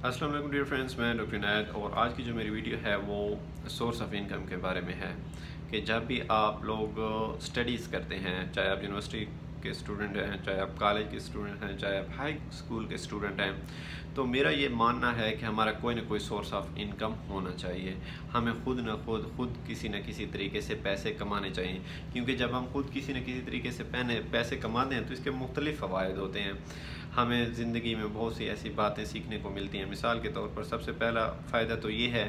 अस्सलाम वालेकुम dear friends, मैं डॉक्टर इनायत और आज की जो मेरी वीडियो है वो सोर्स ऑफ इनकम के बारे में है कि जब भी आप लोग स्टडीज़ करते हैं, चाहे आप यूनिवर्सिटी के स्टूडेंट हैं, चाहे आप कॉलेज के स्टूडेंट हैं, चाहे आप हाई स्कूल के स्टूडेंट हैं, तो मेरा ये मानना है कि हमारा कोई ना कोई सोर्स ऑफ इनकम होना चाहिए। हमें खुद किसी न किसी तरीके से पैसे कमाने चाहिए, क्योंकि जब हम खुद किसी न किसी तरीके से पैसे कमाते हैं तो इसके मुख्तलिफ फ़वाइद होते हैं। हमें ज़िंदगी में बहुत सी ऐसी बातें सीखने को मिलती हैं। मिसाल के तौर पर सबसे पहला फ़ायदा तो ये है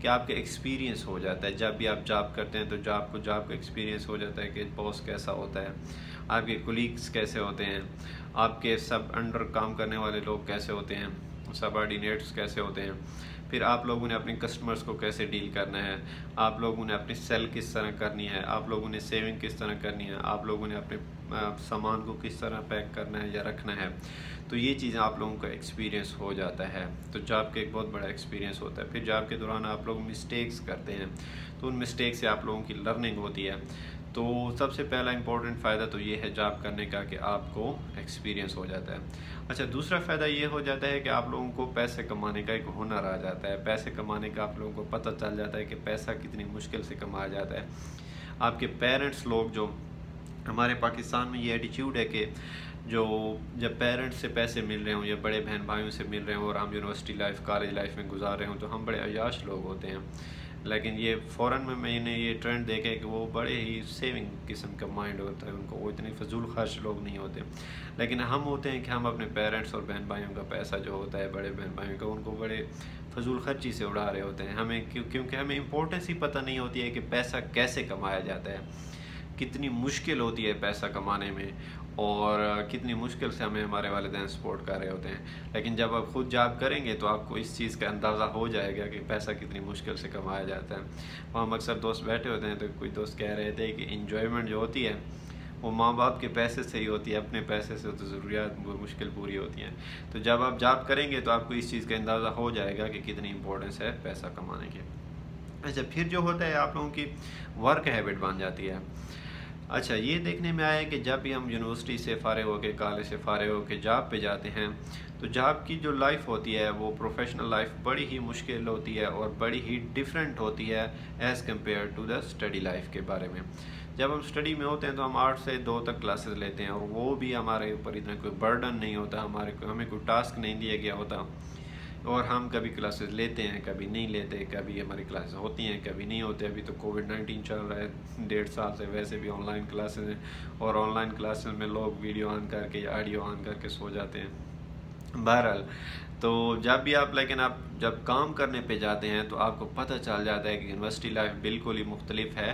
कि आपका एक्सपीरियंस हो जाता है। जब भी आप जॉब करते हैं तो जॉब का एक्सपीरियंस हो जाता है कि बॉस कैसा होता है, आपके कोलीग्स कैसे होते हैं, आपके सब अंडर काम करने वाले लोग कैसे होते हैं, सबऑर्डिनेट्स कैसे होते हैं, फिर आप लोगों ने अपने कस्टमर्स को कैसे डील करना है, आप लोगों ने अपनी सेल किस तरह करनी है, आप लोगों ने सेविंग किस तरह करनी है, आप लोगों ने अपने सामान को किस तरह पैक करना है या रखना है। तो ये चीज़ें आप लोगों का एक्सपीरियंस हो जाता है। तो जॉब का एक बहुत बड़ा एक्सपीरियंस होता है। फिर जॉब के दौरान आप लोग मिस्टेक्स करते हैं तो उन मिस्टेक से आप लोगों की लर्निंग होती है। तो सबसे पहला इम्पोर्टेंट फ़ायदा तो ये है जॉब करने का कि आपको एक्सपीरियंस हो जाता है। अच्छा, दूसरा फ़ायदा ये हो जाता है कि आप लोगों को पैसे कमाने का एक हुनर आ जाता है। पैसे कमाने का आप लोगों को पता चल जाता है कि पैसा कितनी मुश्किल से कमाया जाता है। आपके पेरेंट्स लोग, जो हमारे पाकिस्तान में ये एटीट्यूड है कि जब पेरेंट्स से पैसे मिल रहे हों या बड़े बहन भाइयों से मिल रहे हों और हम यूनिवर्सिटी लाइफ, कॉलेज लाइफ में गुजार रहे हों, तो हम बड़े अय्याश लोग होते हैं। लेकिन ये फ़ौरन में मैंने ये ट्रेंड देखा है कि वो बड़े ही सेविंग किस्म का माइंड होता है उनको, वो इतने फजूल खर्च लोग नहीं होते। लेकिन हम होते हैं कि हम अपने पेरेंट्स और बहन भाइयों का पैसा जो होता है, बड़े बहन भाइयों का, उनको बड़े फजूल खर्ची से उड़ा रहे होते हैं। हमें क्योंकि हमें इम्पोर्टेंस ही पता नहीं होती है कि पैसा कैसे कमाया जाता है, कितनी मुश्किल होती है पैसा कमाने में, और कितनी मुश्किल से हमें हमारे वालिदैन सपोर्ट कर रहे होते हैं। लेकिन जब आप खुद जॉब करेंगे तो आपको इस चीज़ का अंदाज़ा हो जाएगा कि पैसा कितनी मुश्किल से कमाया जाता है। वहाँ हम अक्सर दोस्त बैठे होते हैं तो कोई दोस्त कह रहे थे कि इन्जॉयमेंट जो होती है वो माँ बाप के पैसे से ही होती है, अपने पैसे से तो ज़रूरियात मुश्किल पूरी होती हैं। तो जब आप जॉब करेंगे तो आपको इस चीज़ का अंदाज़ा हो जाएगा कि कितनी इंपॉर्टेंस है पैसा कमाने की। अच्छा, फिर जो होता है आप लोगों की वर्क हैबिट बन जाती है। अच्छा, ये देखने में आया है कि जब भी हम यूनिवर्सिटी से फ़ारिग होकर, कॉलेज से फ़ारिग होकर जॉब पे जाते हैं तो जॉब की जो लाइफ होती है वो प्रोफेशनल लाइफ बड़ी ही मुश्किल होती है और बड़ी ही डिफरेंट होती है as compared to the study life के बारे में। जब हम स्टडी में होते हैं तो हम 8 से 2 तक क्लासेस लेते हैं और वो भी हमारे ऊपर इतना कोई बर्डन नहीं होता, हमें कोई टास्क नहीं दिया गया होता, और हम कभी क्लासेस लेते हैं, कभी नहीं लेते, कभी हमारी क्लासेस होती हैं, कभी नहीं होते। अभी तो कोविड-19 चल रहा है 1.5 साल से, वैसे भी ऑनलाइन क्लासेस हैं और ऑनलाइन क्लासेस में लोग वीडियो ऑन करके या ऑडियो ऑन करके सो जाते हैं। बहरहाल, तो लेकिन आप जब काम करने पे जाते हैं तो आपको पता चल जाता है कि यूनिवर्सिटी लाइफ बिल्कुल ही मुख्तलिफ है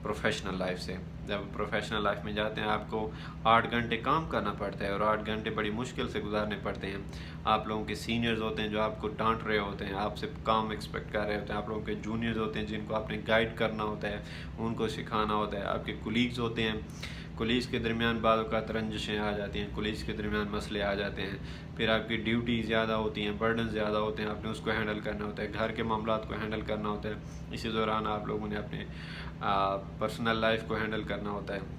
प्रोफेशनल लाइफ से। जब प्रोफेशनल लाइफ में जाते हैं आपको 8 घंटे काम करना पड़ता है और 8 घंटे बड़ी मुश्किल से गुजारने पड़ते हैं। आप लोगों के सीनियर्स होते हैं जो आपको डांट रहे होते हैं, आपसे काम एक्सपेक्ट कर रहे होते हैं। आप लोगों के जूनियर्स होते हैं जिनको आपने गाइड करना होता है, उनको सिखाना होता है। आपके कुलीग्स होते हैं, कुलीग्स के दरमियान बाद औक़ात रंजिशें आ जाती हैं, कुलीग्स के दरमियान मसले आ जाते हैं। फिर आपकी ड्यूटी ज़्यादा होती हैं, बर्डन ज़्यादा होते हैं, आपने उसको हैंडल करना होता है, घर के मामलात को हैंडल करना होता है। इसी दौरान आप लोगों ने अपने पर्सनल लाइफ को हैंडल करना होता है।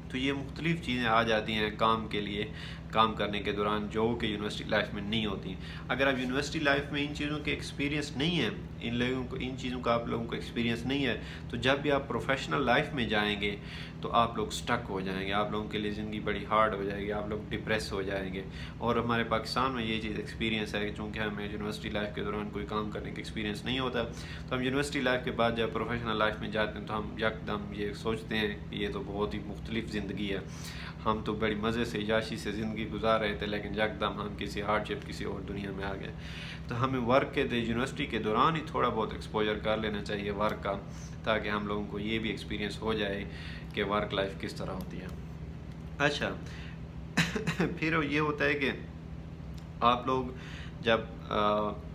तो ये मुख्तलिफ़ चीज़ें आ जाती हैं काम के लिए, काम करने के दौरान, जो कि यूनिवर्सिटी लाइफ में नहीं होती। अगर आप यूनिवर्सिटी लाइफ में इन चीज़ों के एक्सपीरियंस नहीं है, इन चीज़ों का आप लोगों को एक्सपीरियंस नहीं है, तो जब भी आप प्रोफेशनल लाइफ में जाएंगे तो आप लोग स्टक हो जाएंगे, आप लोगों के लिए ज़िंदगी बड़ी हार्ड हो जाएगी, आप लोग डिप्रेस हो जाएंगे। और हमारे पाकिस्तान में ये चीज़ एक्सपीरियंस है कि चूँकि हमें यूनिवर्सिटी लाइफ के दौरान कोई काम करने का एक्सपीरियंस नहीं होता, तो हम यूनिवर्सिटी लाइफ के बाद जब प्रोफेशनल लाइफ में जाते हैं तो हम यकदम ये सोचते हैं कि ये तो बहुत ही मुख्तलिफ ज़िंदगी है, हम तो बड़ी मज़े से याशी से ज़िंदगी गुजार रहे थे, लेकिन यकदम हम किसी हार्डशिप, किसी और दुनिया में आ गए। तो हमें वर्क के यूनिवर्सिटी के दौरान ही थोड़ा बहुत एक्सपोजर कर लेना चाहिए वर्क का, ताकि हम लोगों को ये भी एक्सपीरियंस हो जाए कि वर्क लाइफ किस तरह होती है। अच्छा फिर ये होता है कि आप लोग जब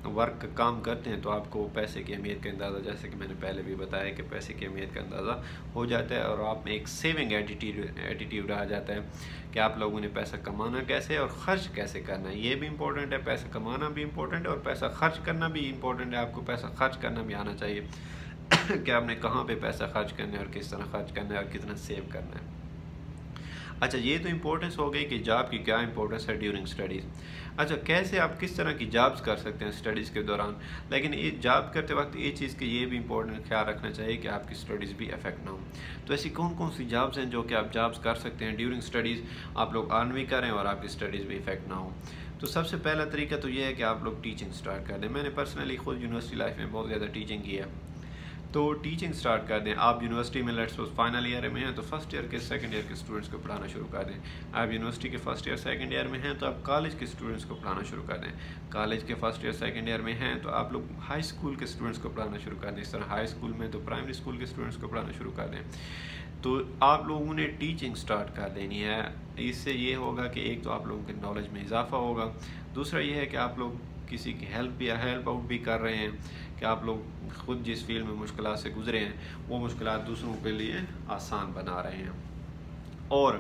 वर्क का काम करते हैं तो आपको पैसे की अहमियत का अंदाज़ा, जैसे कि मैंने पहले भी बताया कि पैसे की अहमियत का अंदाज़ा हो जाता है और आप में एक सेविंग एटीट्यूड आ जाता है कि आप लोगों ने पैसा कमाना कैसे और ख़र्च कैसे करना है। ये भी इम्पोर्टेंट है, पैसा कमाना भी इम्पोर्टेंट है और पैसा खर्च करना भी इम्पोर्टेंट है। आपको पैसा खर्च करना भी आना चाहिए कि आपने कहाँ पे पैसा खर्च करना है और किस तरह खर्च करना है और कितना सेव करना है। अच्छा, ये तो इम्पोर्टेंस हो गई कि जॉब की क्या इंपॉर्टेंस है ड्यूरिंग स्टडीज़। अच्छा, कैसे आप किस तरह की जॉब्स कर सकते हैं स्टडीज़ के दौरान, लेकिन ये जॉब करते वक्त ये चीज़ की ये भी इम्पोर्टेंट ख्याल रखना चाहिए कि आपकी स्टडीज़ भी अफेक्ट ना हो। तो ऐसी कौन कौन सी जॉब्स हैं जो कि आप जॉब्स कर सकते हैं ड्यूरिंग स्टडीज़, आप लोग अर्न भी करें और आपकी स्टडीज़ भी इफेक्ट ना हो। तो सबसे पहला तरीका तो ये है कि आप लोग टीचिंग स्टार्ट कर दें। मैंने पर्सनली खुद यूनिवर्सिटी लाइफ में बहुत ज़्यादा टीचिंग की है, तो टीचिंग स्टार्ट कर दें। आप यूनिवर्सिटी में लेट्स सपोज फाइनल ईयर में हैं तो फर्स्ट ईयर के सेकंड ईयर के स्टूडेंट्स को पढ़ाना शुरू कर दें। आप यूनिवर्सिटी के फर्स्ट ईयर सेकंड ईयर में हैं तो आप कॉलेज के स्टूडेंट्स को पढ़ाना शुरू कर दें। कॉलेज के फर्स्ट ईयर सेकंड ईयर में हैं तो आप लोग हाई स्कूल के स्टूडेंट्स को पढ़ाना शुरू कर दें। इस तरह हाई स्कूल में तो प्राइमरी स्कूल के स्टूडेंट्स को पढ़ाना शुरू कर दें। तो आप लोगों ने टीचिंग स्टार्ट कर देनी है। इससे ये होगा कि एक तो आप लोगों के नॉलेज में इजाफा होगा, दूसरा ये है कि आप लोग किसी की हेल्प आउट भी कर रहे हैं कि आप लोग खुद जिस फील्ड में मुश्किलात से गुजरे हैं वो मुश्किलात दूसरों के लिए आसान बना रहे हैं। और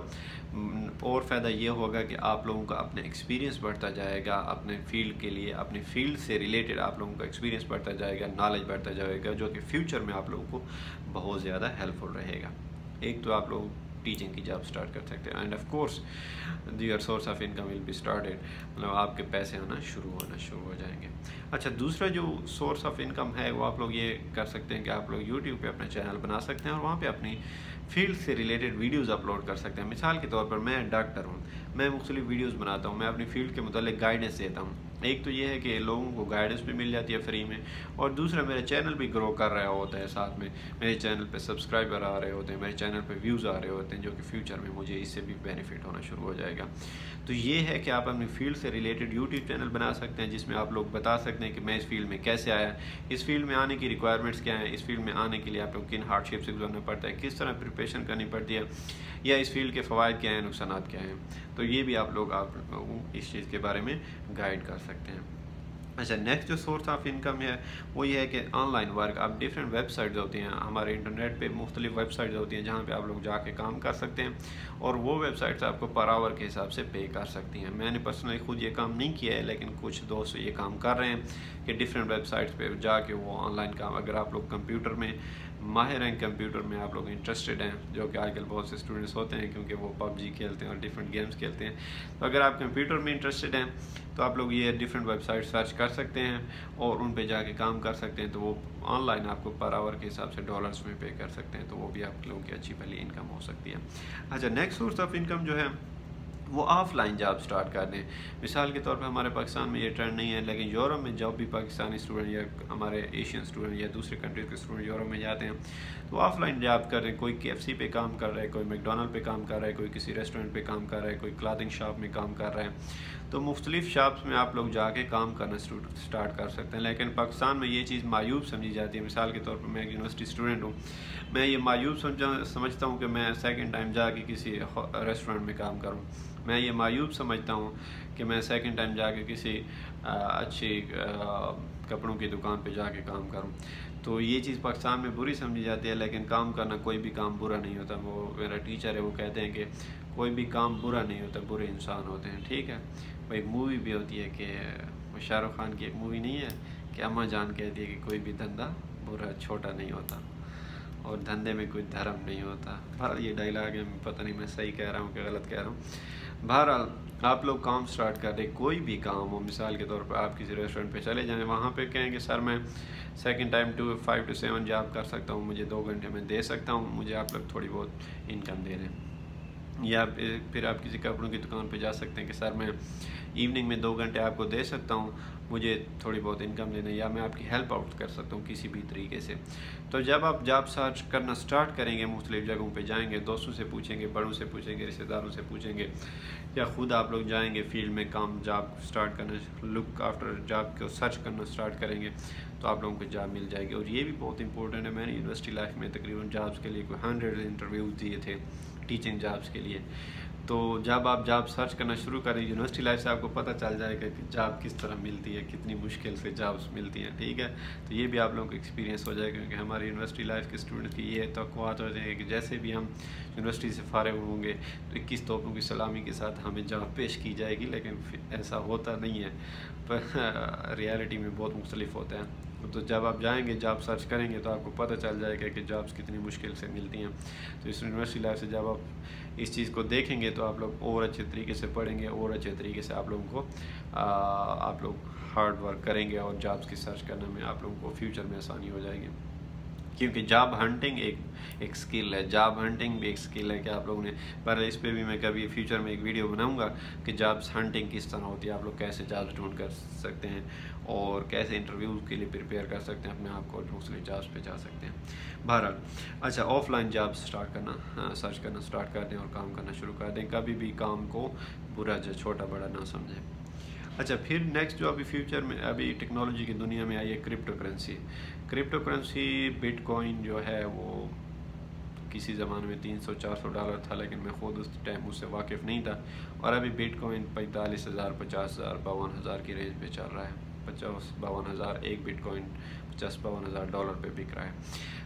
फ़ायदा ये होगा कि आप लोगों का अपना एक्सपीरियंस बढ़ता जाएगा अपने फील्ड के लिए, अपने फील्ड से रिलेटेड आप लोगों का एक्सपीरियंस बढ़ता जाएगा, नॉलेज बढ़ता जाएगा, जो कि फ्यूचर में आप लोगों को बहुत ज़्यादा हेल्पफुल रहेगा। एक तो आप लोग टीचिंग की जॉब स्टार्ट कर सकते हैं end of course your source of income will be started, मतलब आपके पैसे आना शुरू हो जाएंगे। अच्छा, दूसरा जो सोर्स ऑफ इनकम है वो आप लोग ये कर सकते हैं कि आप लोग यूट्यूब पे अपना चैनल बना सकते हैं और वहाँ पे अपनी फील्ड से रिलेटेड वीडियोस अपलोड कर सकते हैं। मिसाल के तौर पर मैं डॉक्टर हूँ, मैं मुख्तलिफ वीडियोस बनाता हूँ, मैं अपनी फील्ड के मुतालिक गाइडेंस देता हूँ। एक तो ये है कि लोगों को गाइडेंस भी मिल जाती है फ्री में, और दूसरा मेरा चैनल भी ग्रो कर रहा होता है, साथ में मेरे चैनल पे सब्सक्राइबर आ रहे होते हैं, मेरे चैनल पे व्यूज़ आ रहे होते हैं, जो कि फ्यूचर में मुझे इससे भी बेनिफिट होना शुरू हो जाएगा। तो ये है कि आप अपनी फील्ड से रिलेटेड यूट्यूब चैनल बना सकते हैं जिसमें आप लोग बता सकते हैं कि मैं इस फील्ड में कैसे आया, इस फील्ड में आने की रिक्वायरमेंट्स क्या हैं, इस फील्ड में आने के लिए आप लोग किन हार्डशिप से गुजरना पड़ता है, किस तरह प्रिपरेशन करनी पड़ती है, या इस फील्ड के फ़वाइद क्या हैं, नुकसानात क्या हैं। तो ये भी आप लोग इस चीज़ के बारे में गाइड कर सकते हैं। अच्छा, नेक्स्ट जो सोर्स ऑफ इनकम है वो ये है कि ऑनलाइन वर्क। आप डिफरेंट वेबसाइट्स होती हैं हमारे इंटरनेट पे, मुख्तलिफ वेबसाइट्स होती हैं जहाँ पे आप लोग जाके काम कर सकते हैं, और वो वेबसाइट्स आपको पर आवर के हिसाब से पे कर सकती हैं। मैंने पर्सनली खुद ये काम नहीं किया है, लेकिन कुछ दोस्त ये काम कर रहे हैं कि डिफरेंट वेबसाइट्स पे जाके वो ऑनलाइन काम, अगर आप लोग कंप्यूटर में माहिर हैं, कंप्यूटर में आप लोग इंटरेस्टेड हैं, जो कि आजकल बहुत से स्टूडेंट्स होते हैं क्योंकि वो पबजी खेलते हैं और डिफरेंट गेम्स खेलते हैं, तो अगर आप कंप्यूटर में इंटरेस्टेड हैं तो आप लोग ये डिफरेंट वेबसाइट सर्च कर सकते हैं और उन पे जाके काम कर सकते हैं। तो वो ऑनलाइन आपको पर आवर के हिसाब से डॉलर्स में पे कर सकते हैं, तो वो भी आप लोगों की अच्छी भली इनकम हो सकती है। अच्छा, नेक्स्ट सोर्स ऑफ इनकम जो है वो ऑफलाइन जॉब स्टार्ट कर दें। मिसाल के तौर पे हमारे पाकिस्तान में ये ट्रेंड नहीं है, लेकिन यूरोप में जब भी पाकिस्तानी स्टूडेंट या हमारे एशियन स्टूडेंट या दूसरे कंट्रीज के स्टूडेंट यूरोप में जाते हैं तो ऑफलाइन जॉब कर रहे हैं। कोई KFC पे काम कर रहा है, कोई मैकडोनल्ड पे काम कर रहा है, कोई किसी रेस्टोरेंट पे काम कर रहा है, कोई क्लॉथिंग शॉप में काम कर रहा है। तो मुख्तलिफ शॉप्स में आप लोग जाके काम करना स्टार्ट कर सकते हैं। लेकिन पाकिस्तान में ये चीज़ मायूब समझी जाती है। मिसाल के तौर पर मैं एक यूनिवर्सिटी स्टूडेंट हूँ, मैं ये मायूब समझता हूँ कि मैं सेकंड टाइम जाके किसी रेस्टोरेंट में काम करूँ। मैं ये मायूब समझता हूँ कि मैं सेकंड टाइम जाके किसी अच्छी कपड़ों की दुकान पे जाके काम करूँ। तो ये चीज़ पाकिस्तान में बुरी समझी जाती है, लेकिन काम करना, कोई भी काम बुरा नहीं होता। वो मेरा टीचर है, वो कहते हैं कि कोई भी काम बुरा नहीं होता, बुरे इंसान होते हैं। ठीक है, वो एक मूवी भी होती है कि शाहरुख खान की एक मूवी नहीं है कि अम्मा जान कहती है कि कोई भी धंधा बुरा छोटा नहीं होता और धंधे में कोई धर्म नहीं होता। बहरहाल ये डायलॉग है, पता नहीं मैं सही कह रहा हूँ कि गलत कह रहा हूँ। बहरहाल आप लोग काम स्टार्ट कर दें, कोई भी काम हो। मिसाल के तौर पर आप किसी रेस्टोरेंट पे चले जाएं, वहाँ पे कहेंगे सर मैं सेकंड टाइम 5 to 7 जॉब कर सकता हूँ, मुझे 2 घंटे में दे सकता हूँ, मुझे आप लोग थोड़ी बहुत इनकम दे दें। या फिर आप किसी कपड़ों की दुकान पे जा सकते हैं कि सर मैं इवनिंग में 2 घंटे आपको दे सकता हूँ, मुझे थोड़ी बहुत इनकम देना, या मैं आपकी हेल्प आउट कर सकता हूँ किसी भी तरीके से। तो जब आप जॉब सर्च करना स्टार्ट करेंगे, मुख्तलिफ जगहों पे जाएंगे, दोस्तों से पूछेंगे, बड़ों से पूछेंगे, रिश्तेदारों से पूछेंगे, या ख़ुद आप लोग जाएंगे फील्ड में काम जॉब स्टार्ट करना, लुक आफ्टर जॉब को सर्च करना स्टार्ट करेंगे, तो आप लोगों को जॉब मिल जाएगी। और ये भी बहुत इंपॉर्टेंट है, मैंने यूनिवर्सिटी लाइफ में तकरीबन जॉब्स के लिए कोई 100 इंटरव्यूज़ दिए थे टीचिंग जॉब्स के लिए। तो जब आप जॉब सर्च करना शुरू करें यूनिवर्सिटी लाइफ से, आपको पता चल जाएगा कि जॉब किस तरह मिलती है, कितनी मुश्किल से जॉब्स मिलती हैं। ठीक है, तो ये भी आप लोगों को एक्सपीरियंस हो जाएगा, क्योंकि हमारी यूनिवर्सिटी लाइफ के स्टूडेंट्स की ये तवक्कुआत होते हैं कि जैसे भी हम यूनिवर्सिटी से फारिग होंगे तो 21 तोपों की सलामी के साथ हमें जॉब पेश की जाएगी, लेकिन ऐसा होता नहीं है, पर रियलिटी में बहुत मुख्तलिफ होता है। तो जब आप जाएंगे जॉब सर्च करेंगे तो आपको पता चल जाएगा कि जॉब्स कितनी मुश्किल से मिलती हैं। तो इस यूनिवर्सिटी लाइफ से जब आप इस चीज़ को देखेंगे तो आप लोग और अच्छे तरीके से पढ़ेंगे और अच्छे तरीके से आप लोगों को आप लोग हार्ड वर्क करेंगे और जॉब्स की सर्च करने में आप लोगों को फ्यूचर में आसानी हो जाएगी। क्योंकि जॉब हंटिंग एक स्किल है, जॉब हंटिंग भी एक स्किल है कि आप लोगों ने, पर इस पे भी मैं कभी फ्यूचर में एक वीडियो बनाऊंगा कि जॉब्स हंटिंग किस तरह होती है, आप लोग कैसे जॉब्स ढूंढ कर सकते हैं और कैसे इंटरव्यू के लिए प्रिपेयर कर सकते हैं अपने आप को, दूसरी जॉब्स पे जा सकते हैं। बहरहाल अच्छा, ऑफलाइन जॉब्स स्टार्ट करना, सर्च करना स्टार्ट कर दें और काम करना शुरू कर दें। कभी भी काम को बुरा जो छोटा बड़ा ना समझें। अच्छा, फिर नेक्स्ट जो अभी फ्यूचर में अभी टेक्नोलॉजी की दुनिया में आई है crypto currency. Crypto currency bitcoin जो है वो किसी ज़माने में $300-400 था, लेकिन मैं ख़ुद उस टाइम उससे वाकिफ़ नहीं था। और अभी बिटकॉइन 45,000, 50,000, 52,000 की रेंज पे चल रहा है। 50-52,000 एक बिटकॉइन $50-52,000 पे बिक रहा है।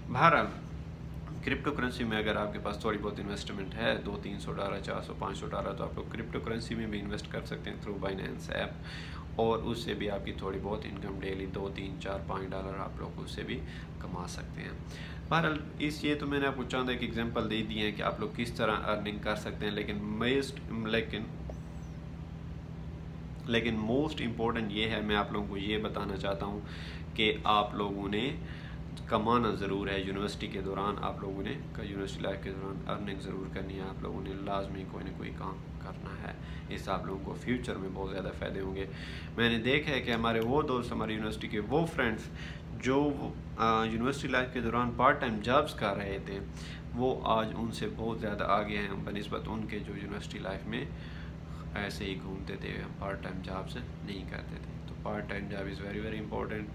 बहरहाल क्रिप्टो करेंसी में अगर आपके पास थोड़ी बहुत इन्वेस्टमेंट है, $200-300, $400-500, तो आप लोग क्रिप्टो करेंसी में भी इन्वेस्ट कर सकते हैं थ्रू बाइनेंस ऐप, और उससे भी आपकी थोड़ी बहुत इनकम डेली $2-3-4-5 आप लोग उससे भी कमा सकते हैं। बहरहाल ये तो मैंने आपको चंद एक एग्जांपल दे दिए हैं कि आप लोग किस तरह अर्निंग कर सकते हैं, लेकिन मोस्ट इम्पोर्टेंट ये है, मैं आप लोगों को ये बताना चाहता हूँ कि आप लोगों ने कमाना ज़रूर है। यूनिवर्सिटी के दौरान आप लोगों ने यूनिवर्सिटी लाइफ के दौरान अर्निंग ज़रूर करनी है। आप लोगों ने लाजमी कोई ना कोई काम करना है, इससे आप लोगों को फ्यूचर में बहुत ज़्यादा फ़ायदे होंगे। मैंने देखा है कि हमारे वो दोस्त, हमारे यूनिवर्सिटी के वो फ्रेंड्स जो यूनिवर्सिटी लाइफ के दौरान पार्ट टाइम जॉब्स कर रहे थे, वो आज उनसे बहुत ज़्यादा आगे हैं बनिस्बत उनके जो यूनिवर्सिटी लाइफ में ऐसे ही घूमते थे, पार्ट टाइम जॉब्स नहीं करते थे। तो part time job is very very important.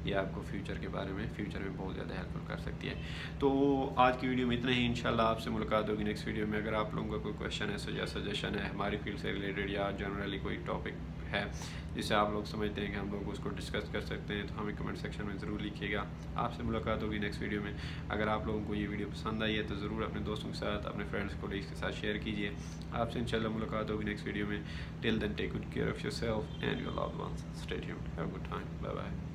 ये आपको फ्यूचर के बारे में फ्यूचर में बहुत ज़्यादा हेल्पफुल कर सकती है। तो आज की वीडियो में इतना ही। इंशाल्लाह आपसे मुलाकात होगी नेक्स्ट वीडियो में। अगर आप लोगों का कोई क्वेश्चन है, सजेशन है हमारी फील्ड से रिलेटेड, या जनरली कोई टॉपिक है जिसे आप लोग समझते हैं कि हम लोग उसको डिस्कस कर सकते हैं, तो हमें कमेंट सेक्शन में ज़रूर लिखिएगा। आपसे मुलाकात होगी नेक्स्ट वीडियो में। अगर आप लोगों को ये वीडियो पसंद आई है तो ज़रूर अपने दोस्तों के साथ, अपने फ्रेंड्स कोलीग्स के साथ शेयर कीजिए। आपसे इंशाल्लाह मुलाकात होगी नेक्स्ट वीडियो में। Till then take good care of yourself and your loved ones. Stay tuned, have a good time, bye bye.